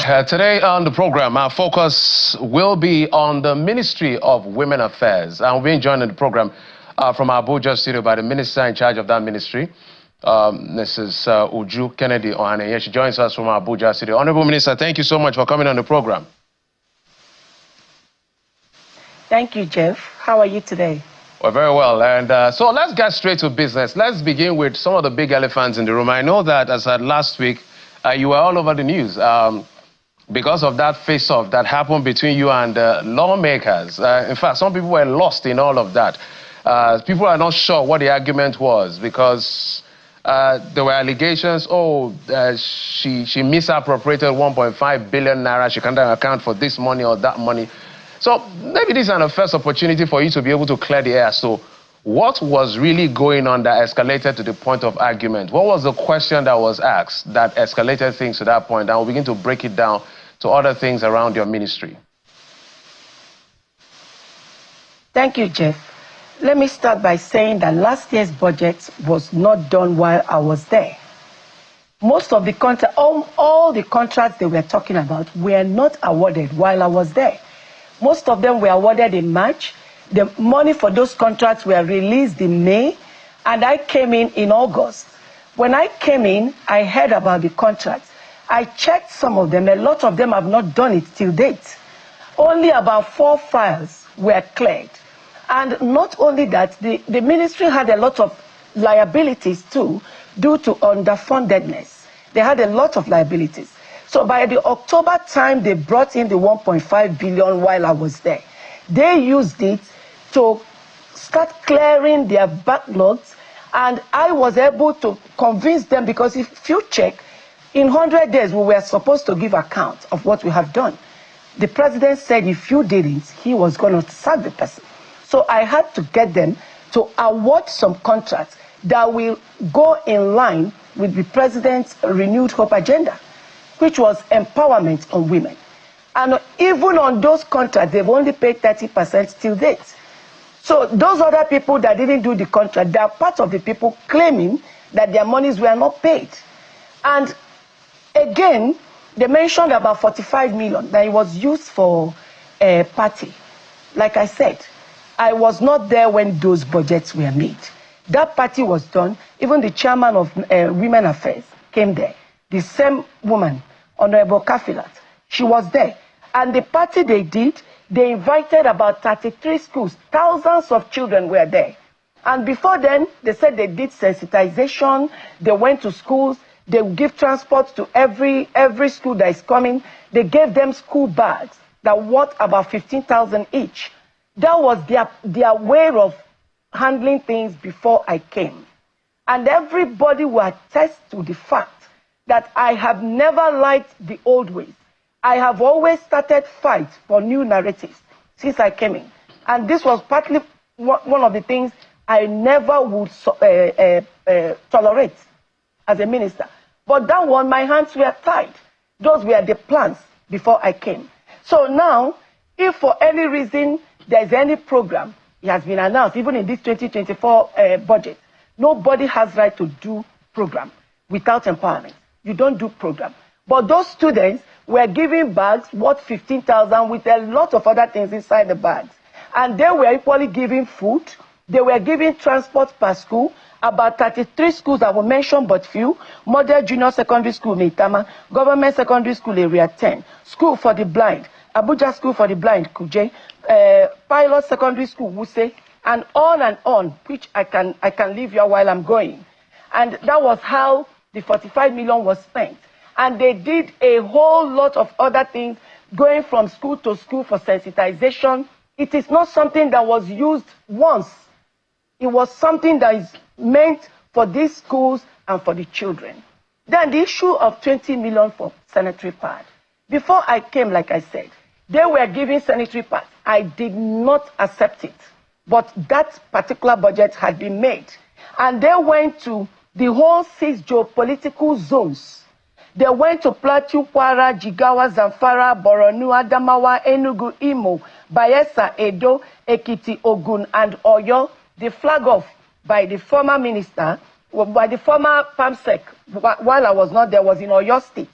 Today on the program, our focus will be on the Ministry of Women Affairs. And we're being joined in the program from our Abuja studio by the minister in charge of that ministry, Mrs. Uju Kennedy Ohane. She joins us from our Abuja studio. Honorable Minister, thank you so much for coming on the program. Thank you, Jeff. How are you today? Well, very well. And so let's get straight to business. Let's begin with some of the big elephants in the room. I know that, as I said last week, you were all over the news because of that face-off that happened between you and lawmakers. In fact, some people were lost in all of that. People are not sure what the argument was because there were allegations, she misappropriated 1.5 billion naira. She can't account for this money or that money. So maybe this is a first opportunity for you to be able to clear the air. So what was really going on that escalated to the point of argument? What was the question that was asked that escalated things to that point? And we'll begin to break it down to other things around your ministry. Thank you, Jeff. Let me start by saying that last year's budget was not done while I was there. Most of the all the contracts they were talking about were not awarded while I was there. Most of them were awarded in March. The money for those contracts were released in May, and I came in August. When I came in, I heard about the contracts. I checked some of them. A lot of them have not done it till date. Only about 4 files were cleared. And not only that, the ministry had a lot of liabilities too, due to underfundedness. They had a lot of liabilities. So by the October time, they brought in the 1.5 billion while I was there. They used it to start clearing their backlogs, and I was able to convince them, because if you check, in 100 days, we were supposed to give account of what we have done. The president said if you didn't, he was going to sack the person. So I had to get them to award some contracts that will go in line with the president's renewed hope agenda, which was empowerment on women. And even on those contracts, they've only paid 30% till date. So those other people that didn't do the contract, they are part of the people claiming that their monies were not paid. And again, they mentioned about 45 million that it was used for a party. Like I said, I was not there when those budgets were made. That party was done. Even the chairman of Women Affairs came there. The same woman, Honorable Kafilat, she was there. And the party they did, they invited about 33 schools. Thousands of children were there. And before then, they said they did sensitization. They went to schools. They give transport to every school that is coming. They gave them school bags that worth about 15,000 each. That was their way of handling things before I came. And everybody will attest to the fact that I have never liked the old ways. I have always started fights for new narratives since I came in. And this was partly one of the things I never would tolerate as a minister. But that one, my hands were tied. Those were the plans before I came. So now, if for any reason there is any program, it has been announced, even in this 2024 budget, nobody has right to do program without empowerment. You don't do program. But those students were given bags worth 15,000 with a lot of other things inside the bags. And they were equally given food. They were given transport per school. About 33 schools that were mentioned but few. Model Junior Secondary School, Meitama. Government Secondary School, Area 10. School for the Blind. Abuja School for the Blind, Kuje. Pilot Secondary School, Wuse. And on, which I can leave you while I'm going. And that was how the 45 million was spent. And they did a whole lot of other things, going from school to school for sensitization. It is not something that was used once. It was something that is meant for these schools and for the children. Then the issue of 20 million for sanitary pad. Before I came, like I said, they were giving sanitary pads. I did not accept it. But that particular budget had been made. And they went to the whole 6 geopolitical zones. They went to Plateau, Kwara, Jigawa, Zamfara, Borno, Adamawa, Enugu, Imo, Bayelsa, Edo, Ekiti, Ogun, and Oyo. The flag off by the former minister, by the former PAMSEC, while I was not there, was in Oyo State.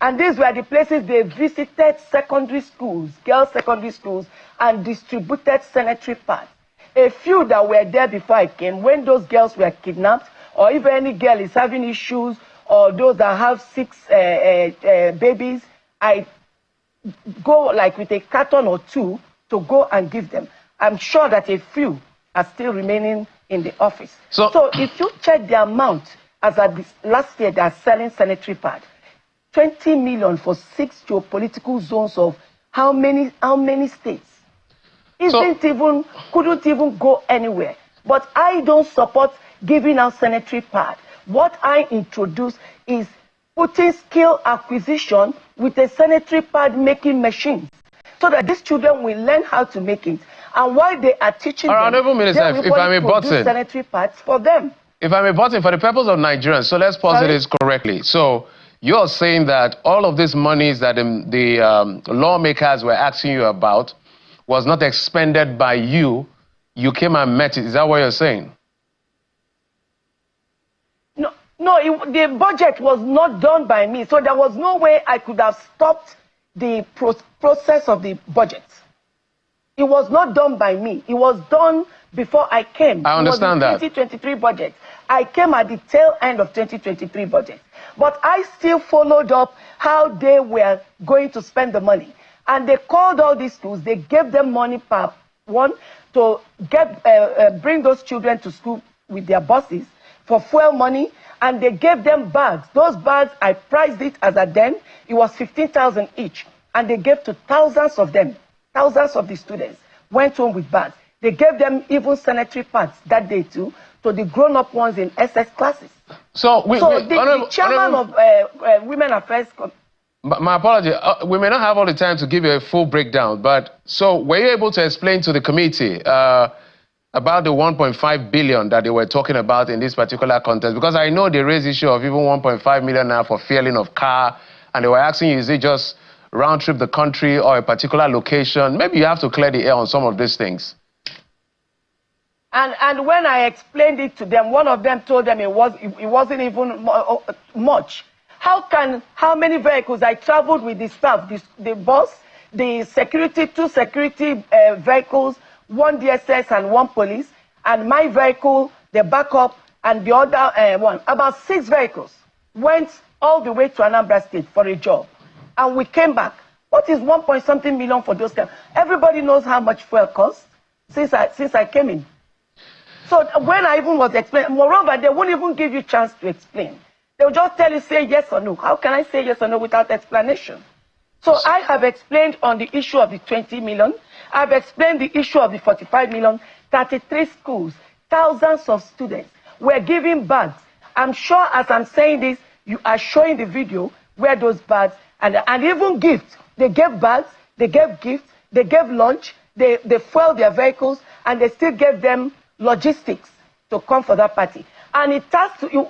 And these were the places they visited secondary schools, girls' secondary schools, and distributed sanitary pads. A few that were there before I came, when those girls were kidnapped, or if any girl is having issues, or those that have 6 babies, I go like with a carton or 2 to go and give them. I'm sure that a few are still remaining in the office. So if you check the amount, as at this last year, they are selling sanitary pads. 20 million for 6 geopolitical zones of how many states? Couldn't even go anywhere. But I don't support giving out sanitary pad. What I introduce is putting skill acquisition with a sanitary pad making machines, so that these children will learn how to make it. And while they are teaching them, they will produce sanitary pads for them. If I may button, for the purpose of Nigerians, so let's pause this correctly. So you're saying that all of these monies that the lawmakers were asking you about was not expended by you. You came and met it. Is that what you're saying? No, the budget was not done by me. So there was no way I could have stopped the process of the budget. It was not done by me. It was done before I came. I understand that. 2023 budget. I came at the tail end of 2023 budget. But I still followed up how they were going to spend the money. And they called all these schools. They gave them money per one to bring those children to school with their buses for fuel money. And they gave them bags. Those bags, I priced it as at then. It was 15,000 each. And they gave to thousands of them. Thousands of the students went home with bags. They gave them even sanitary pads that day too, to the grown-up ones in SS classes. So the chairman of Women Affairs... My apology, we may not have all the time to give you a full breakdown, but so were you able to explain to the committee about the 1.5 billion that they were talking about in this particular contest? Because I know they raised the issue of even 1.5 million now for fueling of car, and they were asking you, is it just round trip the country or a particular location? Maybe you have to clear the air on some of these things. And when I explained it to them, one of them told them it wasn't even much. How many vehicles? I traveled with the staff, the bus, the security, 2 security vehicles, 1 DSS and 1 police, and my vehicle, the backup, and the other one. About 6 vehicles went all the way to Anambra State for a job. And we came back. What is 1.something million for those guys? Everybody knows how much fuel costs since I came in. So when I even was explaining, moreover, they won't even give you chance to explain. They'll just tell you, say yes or no. How can I say yes or no without explanation? So I have explained on the issue of the 20 million. I've explained the issue of the 45 million, 33 schools, thousands of students were given bags. I'm sure as I'm saying this, you are showing the video where those bags, and even gifts. They gave bags, they gave gifts, they gave lunch, they fueled their vehicles, and they still gave them logistics to come for that party. And it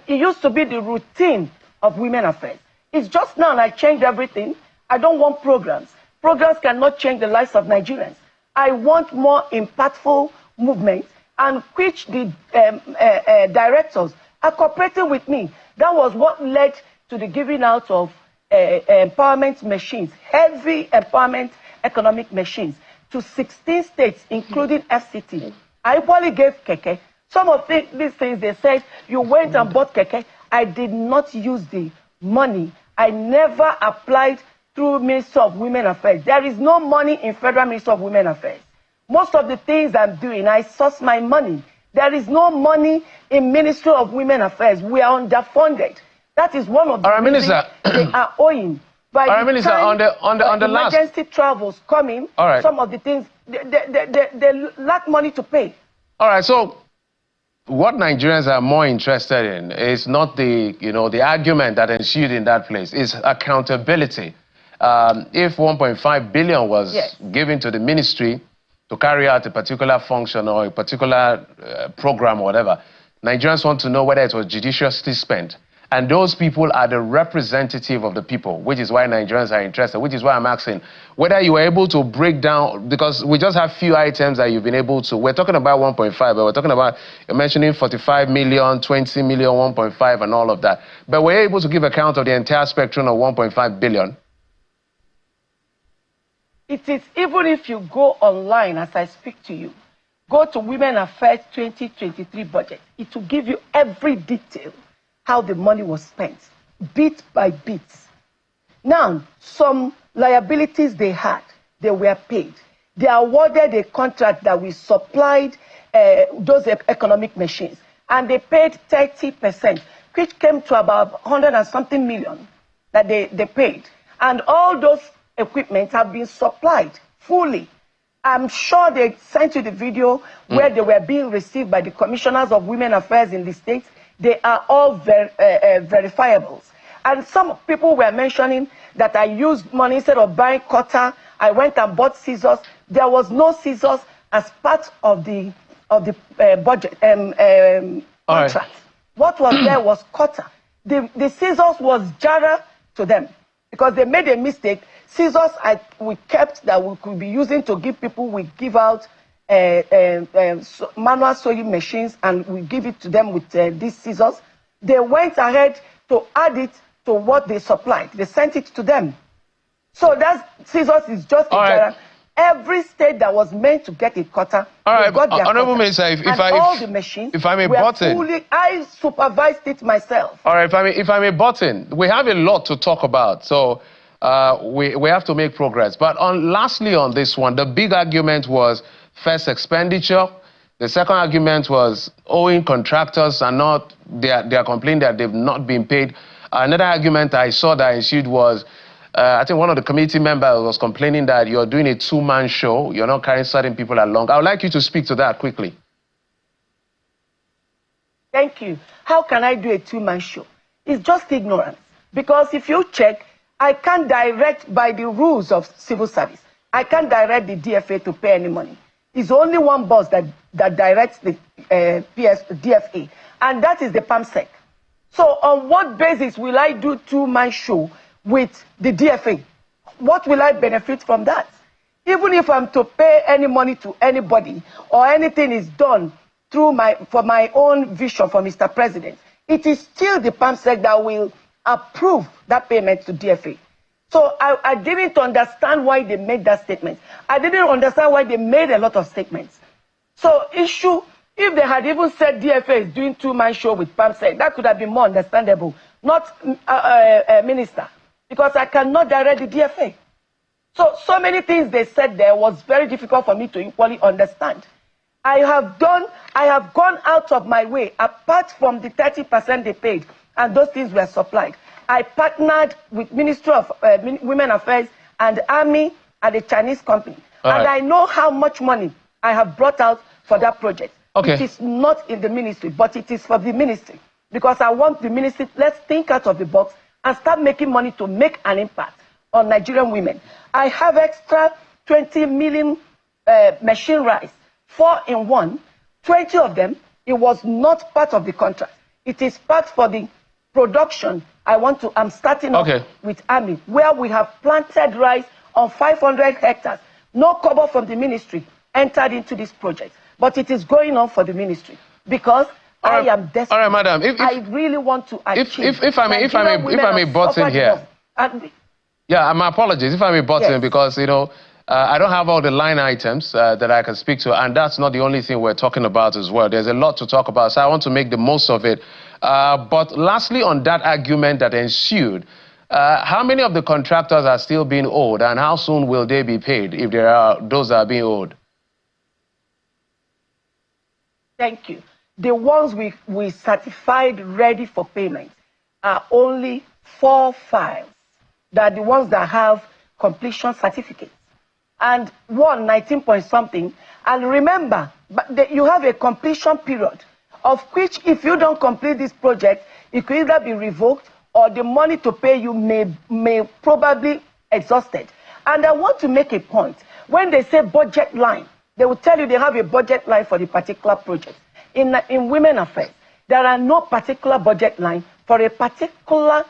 used to be the routine of Women Affairs. It's just now I changed everything. I don't want programs. Programs cannot change the lives of Nigerians. I want more impactful movements, and which the directors are cooperating with me. That was what led to the giving out of empowerment machines, heavy empowerment economic machines, to 16 states, including FCT. I equally gave keke. Some of these things, they said, you went and bought keke. I did not use the money. I never applied through Ministry of Women Affairs. There is no money in Federal Ministry of Women Affairs. Most of the things I'm doing, I source my money. There is no money in Ministry of Women Affairs. We are underfunded. That is one of the things they are owing. By the time on the last emergency travels coming, some of the things, they lack money to pay. All right, so what Nigerians are more interested in is not the argument that ensued in that place. It's accountability. If 1.5 billion was given to the ministry to carry out a particular function or a particular program or whatever, Nigerians want to know whether it was judiciously spent. And those people are the representative of the people, which is why Nigerians are interested, which is why I'm asking whether you were able to break down, because we just have few items that you've been able to. We're talking about 1.5, but we're talking about, you're mentioning 45 million, 20 million, 1.5, and all of that. But we're able to give account of the entire spectrum of 1.5 billion. It is, even if you go online as I speak to you, go to Women Affairs 2023 budget, it will give you every detail how the money was spent, bit by bit. Now, some liabilities they had, they were paid. They awarded a contract that we supplied those economic machines, and they paid 30%, which came to about 100 and something million that they paid. And all those equipment have been supplied fully. I'm sure they sent you the video where they were being received by the commissioners of women affairs in the states. They are all verifiables. And some people were mentioning that I used money instead of buying cutter. I went and bought scissors. There was no scissors as part of the budget contract. Right. What was there was cutter. The scissors was jara to them because they made a mistake. Scissors we kept that we could be using to give people. We give out manual sewing machines, and we give it to them with these scissors. They went ahead to add it to what they supplied. They sent it to them. So that scissors is just a jar. Every state that was meant to get a cutter, got their Honorable Minister, all the machines, if I may button, I supervised it myself. All right, if I may button, we have a lot to talk about, so we have to make progress. But lastly on this one, the big argument was first expenditure. The second argument was owing contractors are not, they are complaining that they've not been paid. Another argument I saw that ensued was, I think one of the committee members was complaining that you're doing a two-man show, you're not carrying certain people along. I would like you to speak to that quickly. Thank you. How can I do a two-man show? It's just ignorance. Because if you check, I can't direct by the rules of civil service. I can't direct the DFA to pay any money. It's only one boss that directs the DFA, and that is the PAMSEC. So on what basis will I do two-man show with the DFA? What will I benefit from that? Even if I'm to pay any money to anybody or anything is done through for my own vision for Mr. President, it is still the PAMSEC that will approve that payment to DFA. So I didn't understand why they made that statement. I didn't understand why they made a lot of statements. So if they had even said DFA is doing two-man show with PAMSEC, that could have been more understandable, not Minister, because I cannot direct the DFA. So many things they said there was very difficult for me to equally understand. I have gone out of my way, apart from the 30% they paid, and those things were supplied. I partnered with Ministry of Women Affairs and Army and a Chinese company. And I know how much money I have brought out for that project. Okay. It is not in the ministry, but it is for the ministry. Because I want the ministry, let's think out of the box and start making money to make an impact on Nigerian women. I have extra 20 million machine rice, 4 in 1. 20 of them, it was not part of the contract. It is part for the production. I'm starting off with Army, where we have planted rice on 500 hectares. No cover from the ministry entered into this project, but it is going on for the ministry because I am desperate. All right, madam. I really want to achieve. If I may butt in here. Yeah, my apologies. If I may butt in, because I don't have all the line items that I can speak to, and that's not the only thing we're talking about as well. There's a lot to talk about, so I want to make the most of it. But lastly, on that argument that ensued, how many of the contractors are still being owed, and how soon will they be paid if there are those that are being owed? Thank you. The ones we certified ready for payment are only 4 files. They are the ones that have completion certificates. And 19 point something. And remember, you have a completion period, of which if you don't complete this project, it could either be revoked or the money to pay you may probably exhausted. And I want to make a point. When they say budget line, they will tell you they have a budget line for the particular project. In Women Affairs, there are no particular budget line for a particular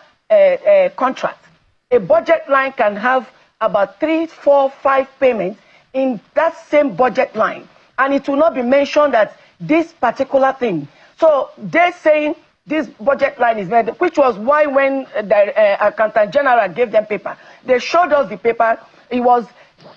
contract. A budget line can have about 3, 4, 5 payments in that same budget line. And it will not be mentioned that this particular thing. So they're saying this budget line is made, which was why when the Accountant General gave them paper, they showed us the paper. It was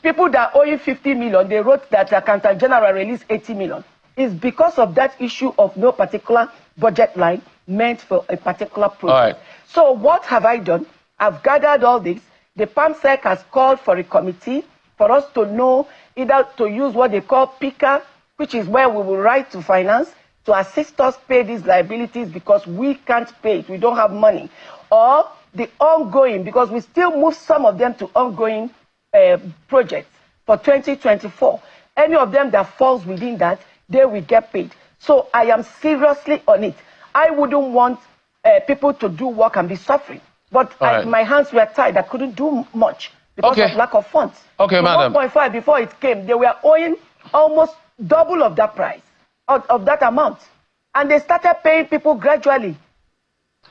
people that owe 50 million, they wrote that the Accountant General released 80 million. It's because of that issue of no particular budget line meant for a particular project. All right. So what have I done? I've gathered all this. The PAMSEC has called for a committee for us to know either to use what they call PICA, which is where we will write to finance to assist us pay these liabilities because we can't pay it. We don't have money. Or the ongoing, because we still move some of them to ongoing projects for 2024. Any of them that falls within that, they will get paid. So I am seriously on it. I wouldn't want people to do work and be suffering. But my hands were tied. I couldn't do much because of lack of funds. Okay, madam. 1.5 before it came, they were owing almost double of that price, of that amount. And they started paying people gradually.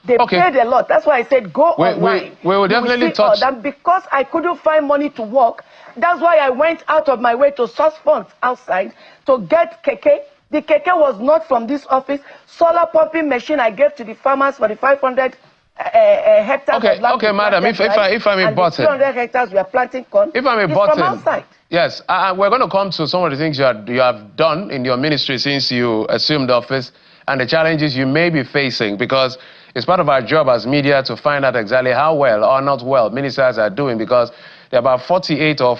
They paid a lot. That's why I said go online. We will definitely touch. And because I couldn't find money to work, that's why I went out of my way to source funds outside to get keke. The keke was not from this office. Solar pumping machine I gave to the farmers for the 500 hectares of land. Okay, madam, if I'm a button. 200 hectares we are planting corn. If I'm a button. From outside. Yes, we're going to come to some of the things you have done in your ministry since you assumed office and the challenges you may be facing, because it's part of our job as media to find out exactly how well or not well ministers are doing, because there are about 48 or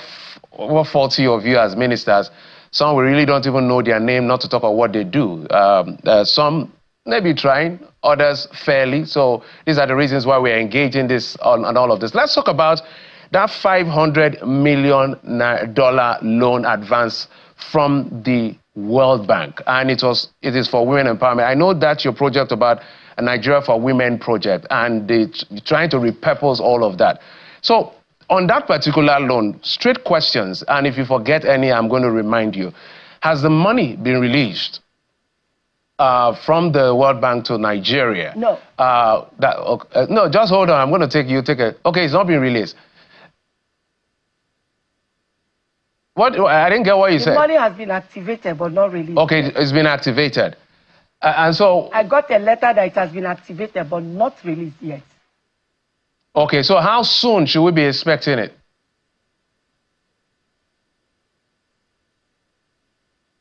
over 40 of you as ministers. Some we really don't even know their name, not to talk about what they do. Some may be trying, others fairly. So these are the reasons why we're engaging this on all of this. Let's talk about that $500 million loan advance from the World Bank. And it is for women empowerment. I know that's your project about a Nigeria for Women project, and they're trying to repurpose all of that. So on that particular loan, straight questions, and if you forget any, I'm going to remind you. Has the money been released from the World Bank to Nigeria? No. No, just hold on. I'm going to take a... Okay, it's not been released. What? I didn't get what you said. The money has been activated, but not released. Okay, it's been activated. And so... I got a letter that it has been activated, but not released yet. Okay, so how soon should we be expecting it?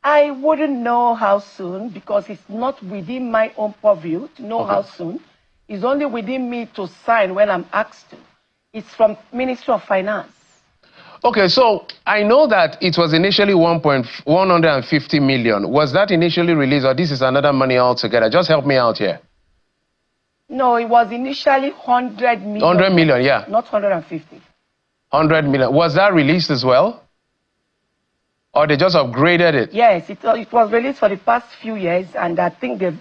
I wouldn't know how soon, because it's not within my own purview to know how soon. It's only within me to sign when I'm asked to. It's from Ministry of Finance. Okay, so I know that it was initially 150 million. Was that initially released, or this is another money altogether? Just help me out here. No, it was initially 100 million. 100 million, yeah. Not 150. 100 million. Was that released as well? Or they just upgraded it? Yes, it was released for the past few years, and I think they've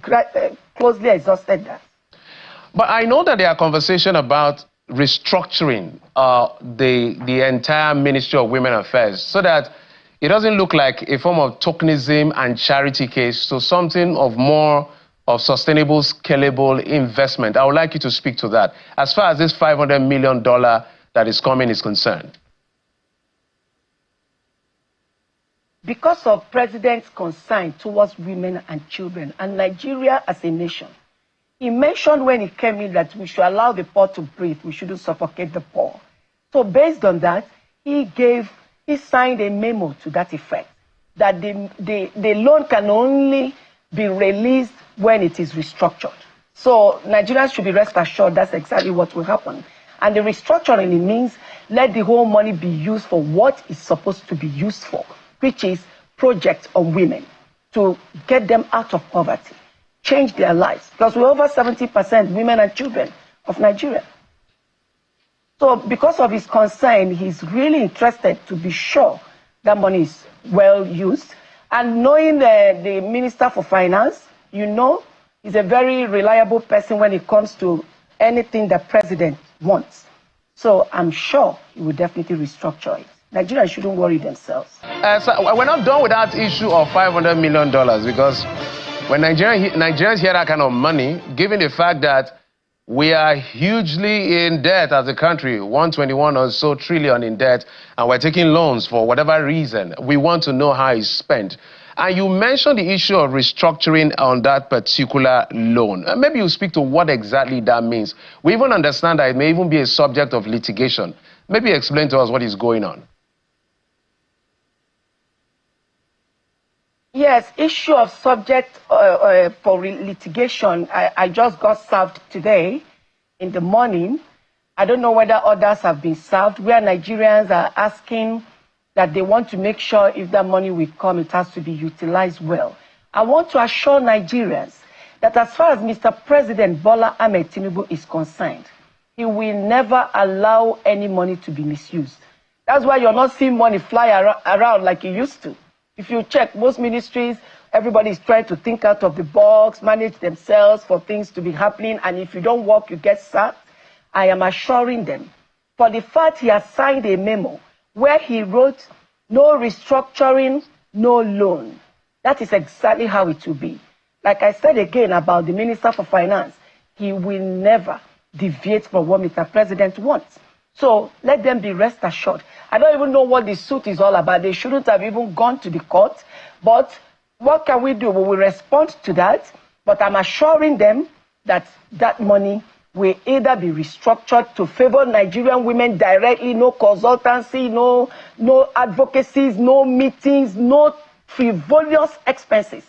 closely exhausted that. But I know that there are conversations about restructuring the entire Ministry of Women Affairs so that it doesn't look like a form of tokenism and charity case to something of more of sustainable, scalable investment. I would like you to speak to that as far as this $500 million that is coming is concerned. Because of President's concern towards women and children and Nigeria as a nation, he mentioned when he came in that we should allow the poor to breathe. We shouldn't suffocate the poor. So based on that, he signed a memo to that effect, that the loan can only be released when it is restructured. So Nigerians should be rest assured that's exactly what will happen. And the restructuring means let the whole money be used for what it's supposed to be used for, which is projects on women to get them out of poverty, change their lives, because we're over 70% women and children of Nigeria. So because of his concern, he's really interested to be sure that money is well used. And knowing the Minister for Finance, you know, he's a very reliable person when it comes to anything the President wants. So I'm sure he will definitely restructure it. Nigerians shouldn't worry themselves. So we're not done with that issue of $500 million, because When Nigerians hear that kind of money, given the fact that we are hugely in debt as a country, 121 or so trillion in debt, and we're taking loans for whatever reason, we want to know how it's spent. And you mentioned the issue of restructuring on that particular loan. Maybe you speak to what exactly that means. We even understand that it may even be a subject of litigation. Maybe explain to us what is going on. Yes, issue of subject for litigation. I just got served today in the morning. I don't know whether others have been served, where Nigerians are asking that they want to make sure if that money will come, it has to be utilized well. I want to assure Nigerians that as far as Mr. President Bola Ahmed Tinubu is concerned, he will never allow any money to be misused. That's why you're not seeing money fly around like it used to. If you check most ministries, everybody is trying to think out of the box, manage themselves for things to be happening, and if you don't work, you get sacked. I am assuring them, for the fact he has signed a memo where he wrote, no restructuring, no loan. That is exactly how it will be. Like I said again about the Minister for Finance, he will never deviate from what Mr. President wants. So let them be rest assured. I don't even know what the suit is all about. They shouldn't have even gone to the court. But what can we do? We will respond to that. But I'm assuring them that that money will either be restructured to favor Nigerian women directly, no consultancy, no advocacies, no meetings, no frivolous expenses.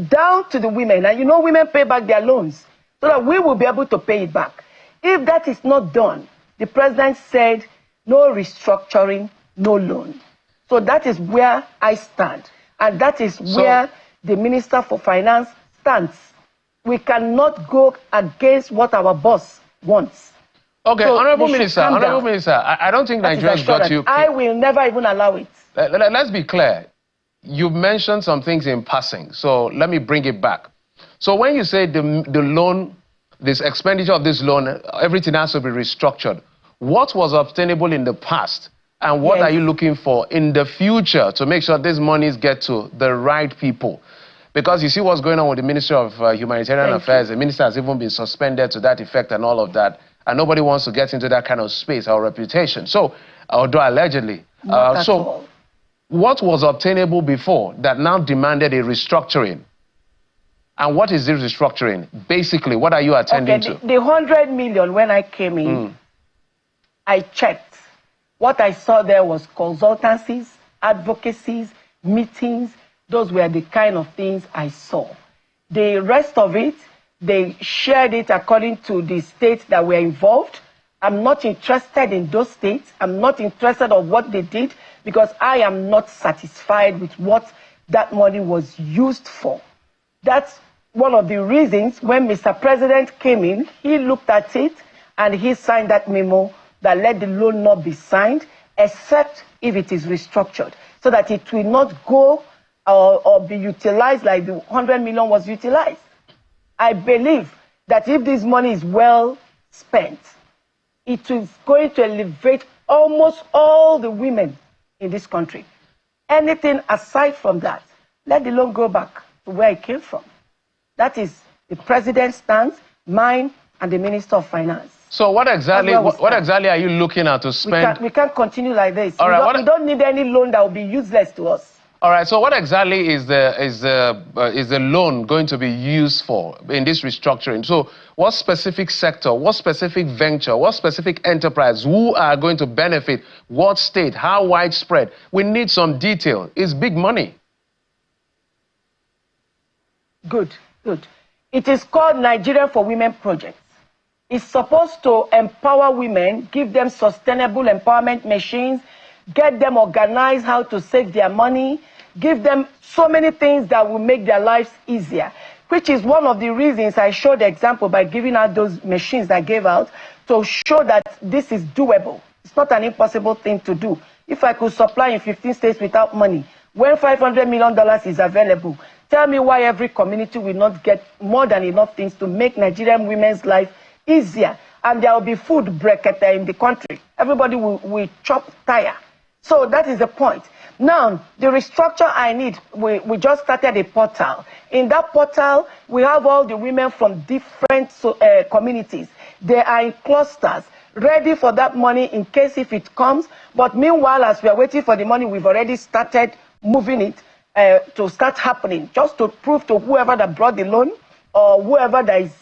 Down to the women. And you know women pay back their loans so that we will be able to pay it back. If that is not done, the president said, no restructuring, no loan. So that is where I stand. And that is where the Minister for Finance stands. We cannot go against what our boss wants. Okay, so Honorable Minister, I don't think Nigerians got you. I will never even allow it. Let's be clear. You mentioned some things in passing, so let me bring it back. So when you say the loan, this expenditure of this loan, everything has to be restructured, what was obtainable in the past and what are you looking for in the future to make sure these monies get to the right people? Because you see what's going on with the Ministry of Humanitarian Affairs. The minister has even been suspended to that effect and all of that. And nobody wants to get into that kind of space or reputation. So, although allegedly. So, what was obtainable before that now demanded a restructuring? And what is this restructuring? Basically, what are you attending to? The 100 million, when I came in, I checked. What I saw there was consultancies, advocacies, meetings. Those were the kind of things I saw. The rest of it, they shared it according to the states that were involved. I'm not interested in those states. I'm not interested in what they did because I am not satisfied with what that money was used for. That's one of the reasons when Mr. President came in, he looked at it and he signed that memo that let the loan not be signed except if it is restructured so that it will not go or be utilized like the 100 million was utilized. I believe that if this money is well spent, it is going to elevate almost all the women in this country. Anything aside from that, let the loan go back to where it came from. That is the president's stance, mine, and the Minister of Finance. So what exactly are you looking at to spend? We can't continue like this. All right, we don't need any loan that will be useless to us. All right, so what exactly is the loan going to be used for in this restructuring? So what specific sector, what specific venture, what specific enterprise, who are going to benefit, what state, how widespread? We need some detail. It's big money. Good, good. It is called Nigeria for Women Project. It's supposed to empower women, give them sustainable empowerment machines, get them organized how to save their money, give them so many things that will make their lives easier, which is one of the reasons I showed the example by giving out those machines I gave out to show that this is doable. It's not an impossible thing to do. If I could supply in 15 states without money, when $500 million is available, tell me why every community will not get more than enough things to make Nigerian women's life easier. And there will be food brekete in the country. Everybody will chop tire. So that is the point. Now, the restructure I need, we just started a portal. In that portal, we have all the women from different communities. They are in clusters, ready for that money in case if it comes. But meanwhile, as we are waiting for the money, we've already started moving it to start happening, just to prove to whoever that brought the loan or whoever that is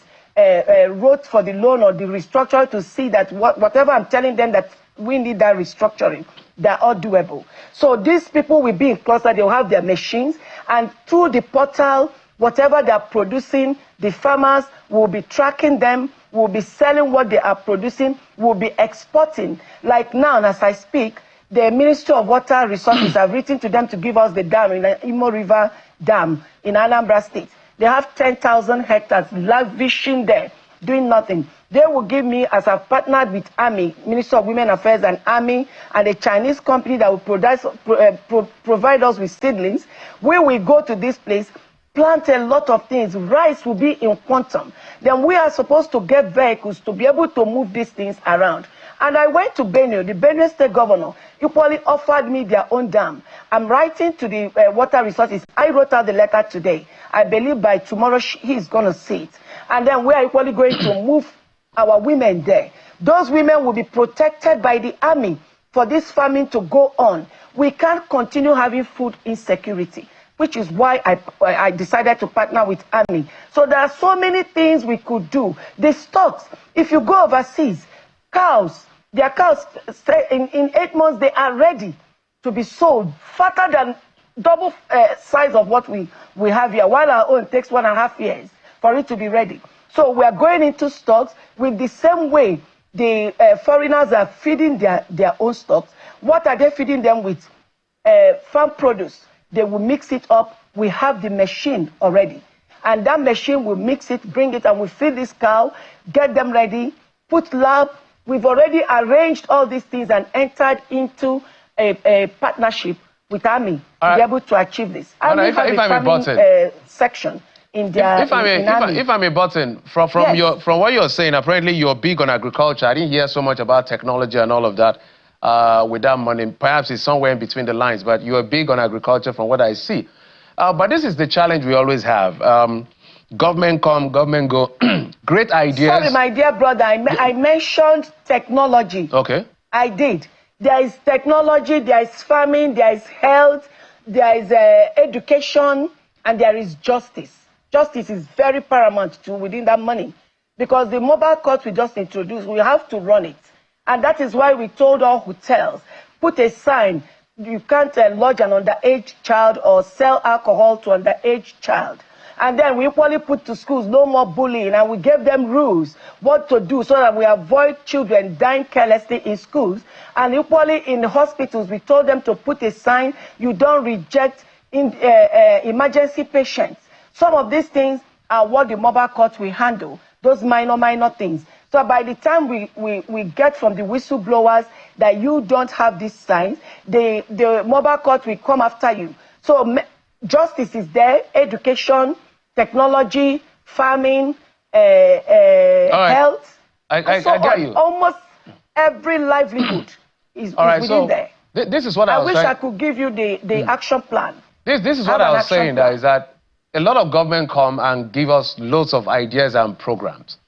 wrote for the loan or the restructure to see that whatever I'm telling them that we need that restructuring, they're all doable. So these people will be in cluster, they'll have their machines, and through the portal, whatever they're producing, the farmers will be tracking them, will be selling what they are producing, will be exporting. Like now, as I speak, the Ministry of Water Resources have written to them to give us the dam in the Imo River Dam in Anambra State. They have 10,000 hectares lavishing there, doing nothing. They will give me, as I've partnered with Army, Ministry of Women Affairs and Army, and a Chinese company that will provide us with seedlings. We will go to this place, plant a lot of things. Rice will be in quantum. Then we are supposed to get vehicles to be able to move these things around. And I went to Benue. The Benue State Governor equally offered me their own dam. I'm writing to the Water Resources. I wrote out the letter today. I believe by tomorrow he's going to see it. And then we are equally going to move our women there. Those women will be protected by the army for this farming to go on. We can't continue having food insecurity, which is why I decided to partner with Army. So there are so many things we could do. The stocks, if you go overseas, cows, their cows, in 8 months, they are ready to be sold, fatter than double size of what we have here, while our own takes 1.5 years for it to be ready. So we are going into stocks with the same way the foreigners are feeding their own stocks. What are they feeding them with? Farm produce. They will mix it up. We have the machine already. And that machine will mix it, bring it, and we feed this cow, get them ready, put lab. We've already arranged all these things and entered into a partnership with Army to be able to achieve this. Army have a farming section in their if I may button, from what you're saying, apparently you're big on agriculture. I didn't hear so much about technology and all of that with that money. Perhaps it's somewhere in between the lines, but you're big on agriculture from what I see. But this is the challenge we always have. Government come, government go. Great ideas. Sorry, my dear brother, I mentioned technology. Okay. I did. There is technology, there is farming, there is health, there is education, and there is justice. Justice is very paramount too within that money, because the mobile court we just introduced, we have to run it. And that is why we told all hotels, put a sign, you can't lodge an underage child or sell alcohol to underage child. And then we equally put to schools, no more bullying, and we gave them rules, what to do so that we avoid children dying carelessly in schools. And equally in the hospitals, we told them to put a sign, you don't reject emergency patients. Some of these things are what the mobile court will handle, those minor things. So by the time we get from the whistleblowers that you don't have these signs, the mobile court will come after you. So justice is there, education, technology, farming, health. I get you. Almost every livelihood is within there. This is what I was saying. I wish I could give you the action plan. This is what I was saying, is that a lot of government come and give us loads of ideas and programs.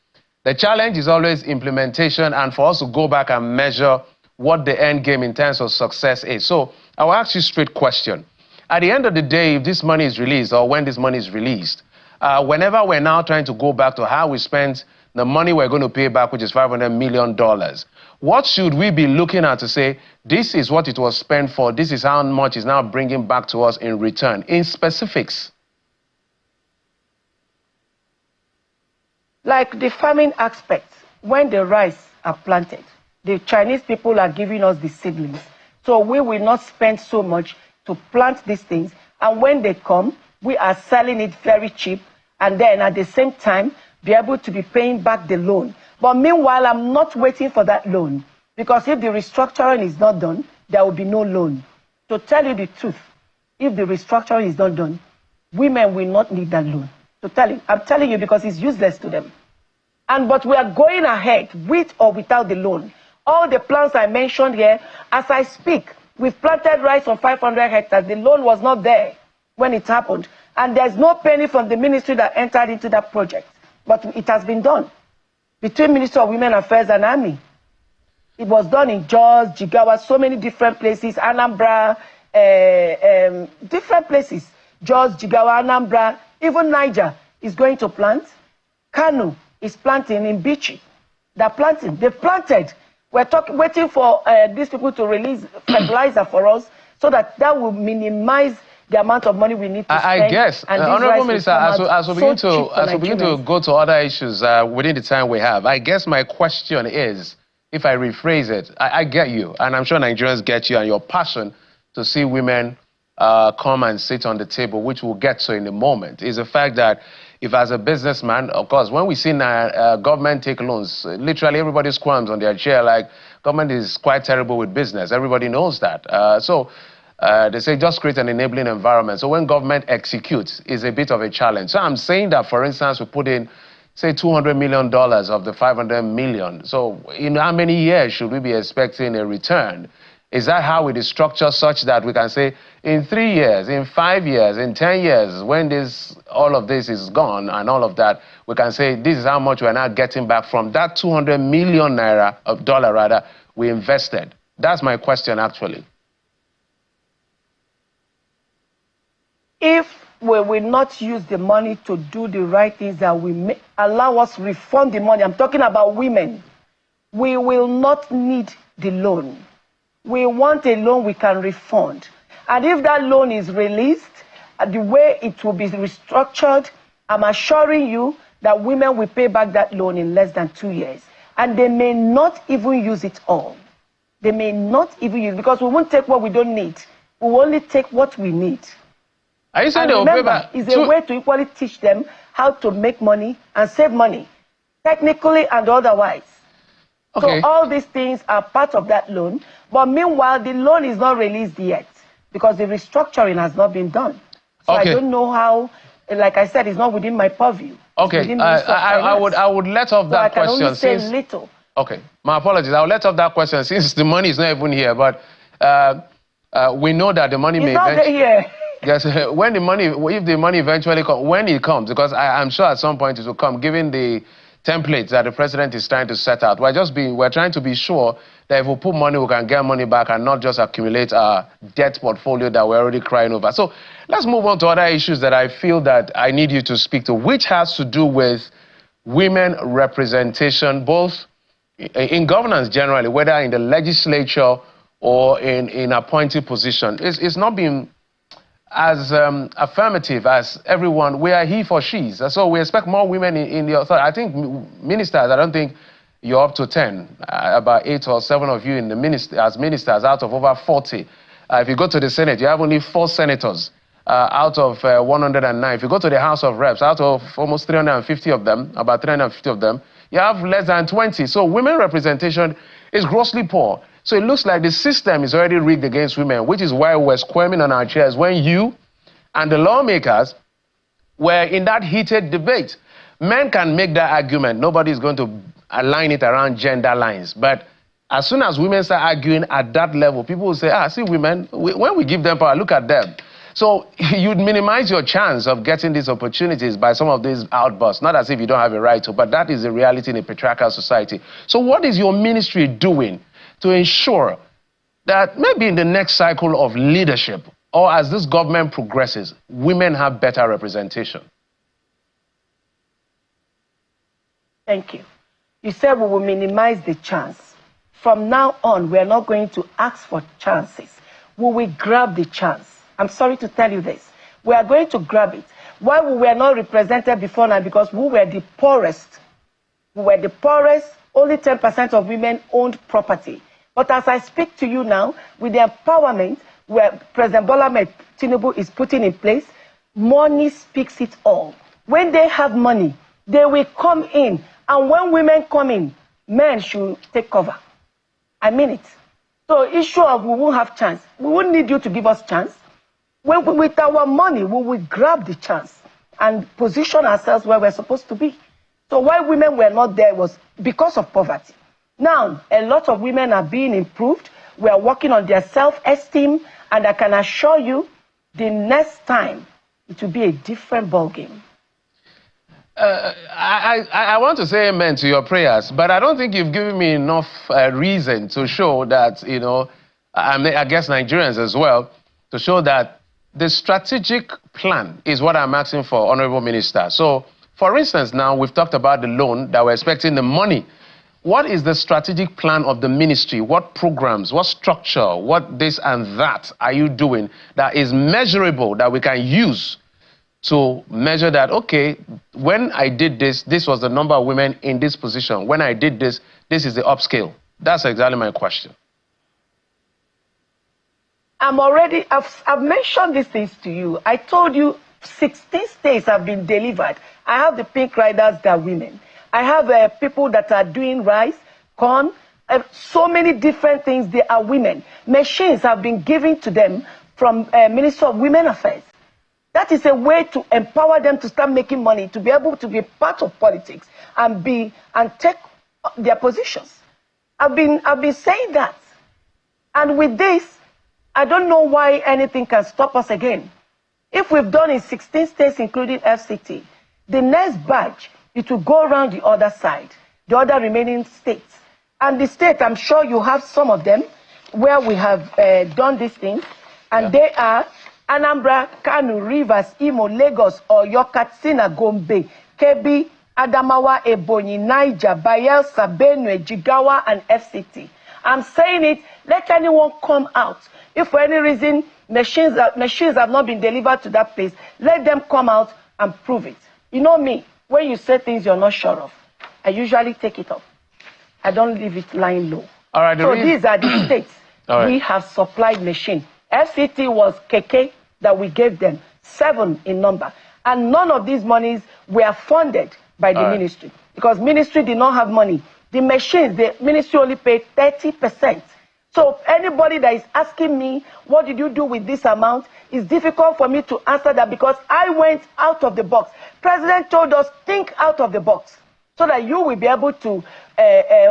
The challenge is always implementation, and for us to go back and measure what the end game in terms of success is. So I will ask you a straight question. At the end of the day, if this money is released, or when this money is released, whenever we're now trying to go back to how we spent the money we're going to pay back, which is $500 million, what should we be looking at to say, this is what it was spent for, this is how much is now bringing back to us in return, in specifics? Like the farming aspect, when the rice are planted, the Chinese people are giving us the seedlings. So we will not spend so much to plant these things. And when they come, we are selling it very cheap. And then at the same time, be able to be paying back the loan. But meanwhile, I'm not waiting for that loan. Because if the restructuring is not done, there will be no loan. To tell you the truth, if the restructuring is not done, women will not need that loan. I'm telling you because it's useless to them. But we are going ahead with or without the loan. All the plans I mentioned here, as I speak, We've planted rice on 500 hectares. The loan was not there when it happened. And there's no penny from the ministry that entered into that project. But it has been done between Ministry of Women Affairs and Army. It was done in Jos, Jigawa, so many different places, Anambra, different places. Jos, Jigawa, Anambra, even Niger is going to plant. Kanu is planting in Bichi. They're planting. They've planted. We're waiting for these people to release fertilizer for us so that will minimize the amount of money we need to spend. I guess, Honorable Minister, as we begin to go to other issues within the time we have, I guess my question is, if I rephrase it, I get you, and I'm sure Nigerians get you and your passion to see women come and sit on the table, which we'll get to in a moment, is the fact that if as a businessman, of course, when we see government take loans, literally everybody squirms on their chair like government is quite terrible with business. Everybody knows that. They say just create an enabling environment. So when government executes, it's a bit of a challenge. So I'm saying that, for instance, we put in, say, $200 million of the $500 million. So in how many years should we be expecting a return? Is that how it is structured such that we can say in 3 years, in 5 years, in 10 years, when all of this is gone and all of that, we can say this is how much we're now getting back from that 200 million naira of dollar rather we invested? That's my question, actually. If we will not use the money to do the right things that will allow us refund the money, I'm talking about women, we will not need the loan. We want a loan we can refund. And if that loan is released, the way it will be restructured, I'm assuring you that women will pay back that loan in less than 2 years. And they may not even use it all. They may not even use it, because we won't take what we don't need. We will only take what we need. Are you saying and remember, it's a way to equally teach them how to make money and save money, technically and otherwise. Okay. So all these things are part of that loan. But meanwhile, the loan is not released yet because the restructuring has not been done. So I don't know how, like I said, it's not within my purview. Okay, I would let off that question. I can only say little. Okay, my apologies. I'll let off that question since the money is not even here. But we know that the money may eventually... here. Yes, when the money, if the money eventually comes, when it comes, because I'm sure at some point it will come, given the templates that the president is trying to set out. We're trying to be sure that if we put money, we can get money back and not just accumulate our debt portfolio that we're already crying over. So let's move on to other issues that I feel that I need you to speak to, which has to do with women representation, both in governance generally, whether in the legislature or in appointed position. It's not been as affirmative as everyone. We are he for she's. So we expect more women in the authority. I think ministers, I don't think you're up to 10. About 8 or 7 of you in the as ministers out of over 40. If you go to the Senate, you have only 4 senators out of 109. If you go to the House of Reps, out of almost 350 of them, about 350 of them, you have less than 20. So women representation is grossly poor. So it looks like the system is already rigged against women, which is why we're squirming on our chairs when you and the lawmakers were in that heated debate. Men can make that argument. Nobody's going to align it around gender lines. But as soon as women start arguing at that level, people will say, see, women, when we give them power, look at them. So you'd minimize your chance of getting these opportunities by some of these outbursts. Not as if you don't have a right to, but that is the reality in a patriarchal society. So what is your ministry doing to ensure that maybe in the next cycle of leadership, or as this government progresses, women have better representation? Thank you. You said we will minimize the chance. From now on, we are not going to ask for chances. We will grab the chance. I'm sorry to tell you this. We are going to grab it. Why we were not represented before now? Because we were the poorest. We were the poorest. Only 10% of women owned property. But as I speak to you now, with the empowerment where President Bola Ahmed Tinubu is putting in place, money speaks it all. When they have money, they will come in. And when women come in, men should take cover. I mean it. So issue of we won't have chance. We won't need you to give us chance. With our money, we will grab the chance and position ourselves where we're supposed to be. So why women were not there was because of poverty. Now, a lot of women are being improved. We are working on their self-esteem, and I can assure you, the next time, it will be a different ballgame. I want to say amen to your prayers, but I don't think you've given me enough reason to show that, you know, I guess Nigerians as well, to show that the strategic plan is what I'm asking for, Honorable Minister. So, for instance, now we've talked about the loan, that we're expecting the money. What is the strategic plan of the ministry? What programs, what structure, what this and that are you doing that is measurable, that we can use to measure that, okay, when I did this, this was the number of women in this position. When I did this, this is the upscale. That's exactly my question. I've mentioned these things to you. I told you 16 states have been delivered. I have the pink riders that are women. I have people that are doing rice, corn, so many different things. They are women. Machines have been given to them from Minister of Women Affairs. That is a way to empower them to start making money, to be able to be part of politics and take their positions. I've been saying that. And with this, I don't know why anything can stop us again. If we've done in 16 states, including FCT, the next batch, it will go around the other side, the other remaining states. And the state, I'm sure you have some of them where we have done these things, and they are Anambra, Kano, Rivers, Imo, Lagos, Oyo, Katsina, Gombe, Kebbi, Adamawa, Ebonyi, Niger, Bayelsa, Benue, Jigawa, and FCT. I'm saying it, let anyone come out. If for any reason machines have not been delivered to that place, let them come out and prove it. You know me, when you say things you're not sure of, I usually take it up. I don't leave it lying low. All right, so these are the states we have supplied machine. FCT was KK that we gave them, 7 in number. And none of these monies were funded by the ministry, because ministry did not have money. The machines, the ministry only paid 30%. So anybody that is asking me, what did you do with this amount? It's difficult for me to answer that, because I went out of the box. President told us, think out of the box, so that you will be able to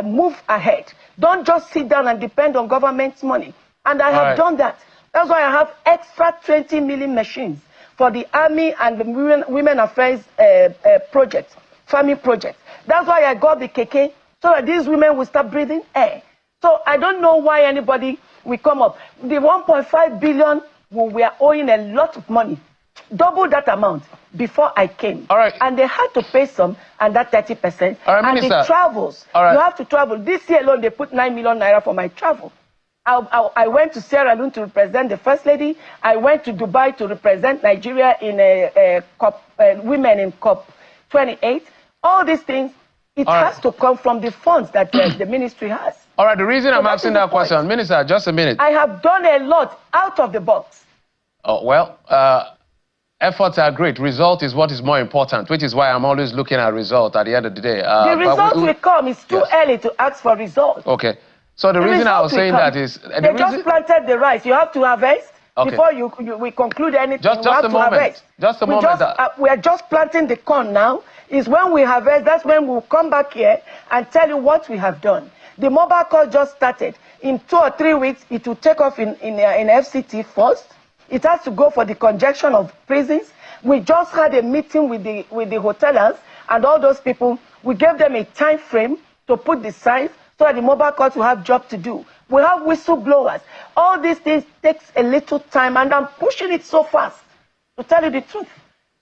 move ahead. Don't just sit down and depend on government's money. And I have done that. That's why I have extra 20 million machines for the Army and the Women Affairs project, farming project. That's why I got the KK, so that these women will start breathing air. So I don't know why anybody will come up. The 1.5 billion, we are owing a lot of money, double that amount before I came. And they had to pay some, and that 30%. And Minister, the travels, you have to travel. This year alone, they put 9 million naira for my travel. I went to Sierra Leone to represent the First Lady. I went to Dubai to represent Nigeria in Women in COP 28. All these things, it has to come from the funds that the ministry has. All right, the reason I'm asking that question, Minister, just a minute. I have done a lot out of the box. Oh, well, efforts are great. Result is what is more important, which is why I'm always looking at result at the end of the day. The result will come. It's too early to ask for results. Okay. So the reason I was saying that is... They just planted the rice. You have to harvest before we conclude anything. Just a moment. Just a moment. We are just planting the corn now. Is when we harvest, that's when we'll come back here and tell you what we have done. The mobile call just started. In 2 or 3 weeks, it will take off in FCT first. It has to go for the congestion of prisons. We just had a meeting with the hotelers and all those people. We gave them a time frame to put the signs so that the mobile courts will have job to do. We have whistleblowers. All these things takes a little time, and I'm pushing it so fast, to tell you the truth.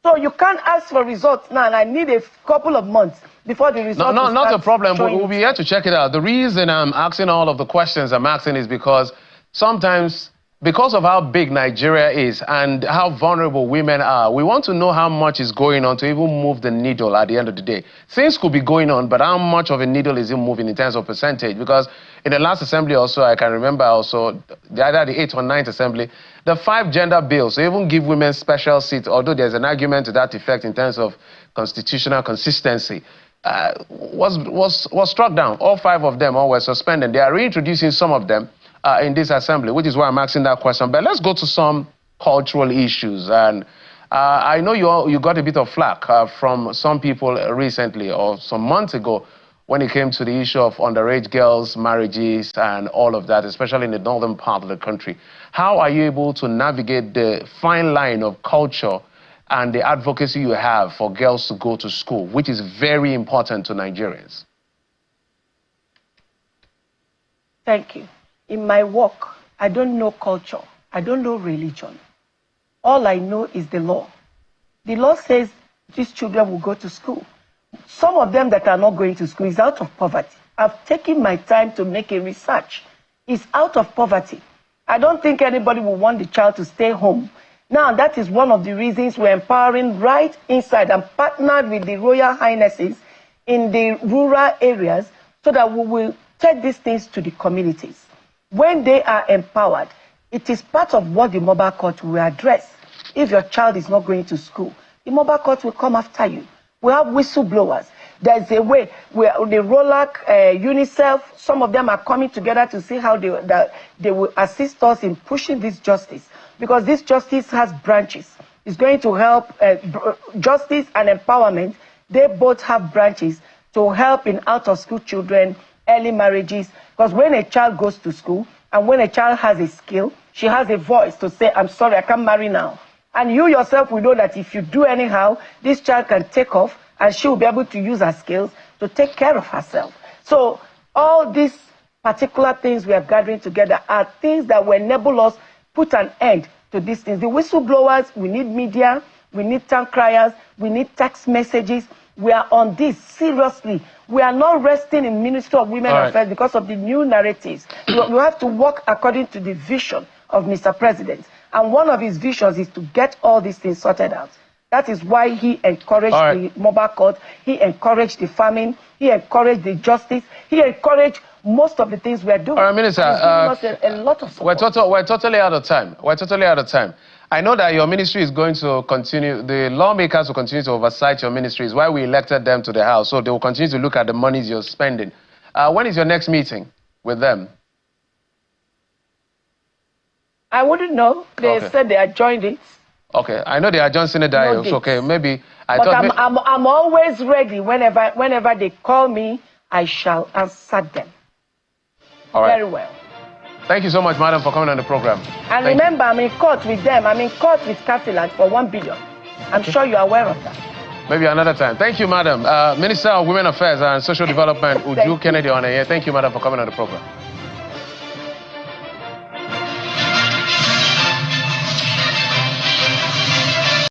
So you can't ask for results now, and I need a couple of months before the results. No, not a problem. We'll be here to check it out. The reason I'm asking all of the questions I'm asking is because sometimes, because of how big Nigeria is and how vulnerable women are, we want to know how much is going on to even move the needle at the end of the day. Things could be going on, but how much of a needle is it moving in terms of percentage? Because in the last assembly also, I can remember also, either the 8th or 9th assembly, the 5 gender bills, they even give women special seats, although there's an argument to that effect in terms of constitutional consistency, was struck down. All 5 of them all were suspended. They are reintroducing some of them in this assembly, which is why I'm asking that question. But let's go to some cultural issues. And I know you got a bit of flack from some people recently or some months ago when it came to the issue of underage girls' marriages and all of that, especially in the northern part of the country. How are you able to navigate the fine line of culture and the advocacy you have for girls to go to school, which is very important to Nigerians? Thank you. In my work, I don't know culture. I don't know religion. All I know is the law. The law says these children will go to school. Some of them that are not going to school is out of poverty. I've taken my time to make a research. It's out of poverty. I don't think anybody will want the child to stay home. Now, that is one of the reasons we're empowering right inside and partnered with the Royal Highnesses in the rural areas so that we will take these things to the communities. When they are empowered, it is part of what the mobile court will address. If your child is not going to school, the mobile court will come after you. We have whistleblowers. There's a way where the ROLAC, UNICEF, some of them are coming together to see how they will assist us in pushing this justice. Because this justice has branches. It's going to help justice and empowerment. They both have branches to help in out-of-school children, early marriages. Because when a child goes to school and when a child has a skill, she has a voice to say, I'm sorry, I can't marry now. And you yourself will know that if you do anyhow, this child can take off and she will be able to use her skills to take care of herself. So all these particular things we are gathering together are things that will enable us put an end to these things. The whistleblowers, we need media, we need town criers, we need text messages. We are on this seriously. We are not resting in Ministry of Women Affairs because of the new narratives. You have to work according to the vision of Mr. President. And one of his visions is to get all these things sorted out. That is why he encouraged the mobile court, he encouraged the farming, he encouraged the justice, he encouraged most of the things we are doing. All right, Minister, a lot of support. We're totally out of time. We're totally out of time. I know that your ministry is going to continue, the lawmakers will continue to oversight your ministries while we elected them to the House, so they will continue to look at the monies you're spending. When is your next meeting with them? I wouldn't know. They said they adjourned it. Okay, I know they adjourned Senate dialogues. Okay, maybe. I'm always ready. Whenever they call me, I shall answer them. All right. Very well. Thank you so much, madam, for coming on the program. And remember, I'm in court with them. I'm in court with Castellan for 1 billion. I'm sure you're aware of that. Maybe another time. Thank you, madam. Minister of Women Affairs and Social Development, Uju Kennedy on here. Thank you, madam, for coming on the program.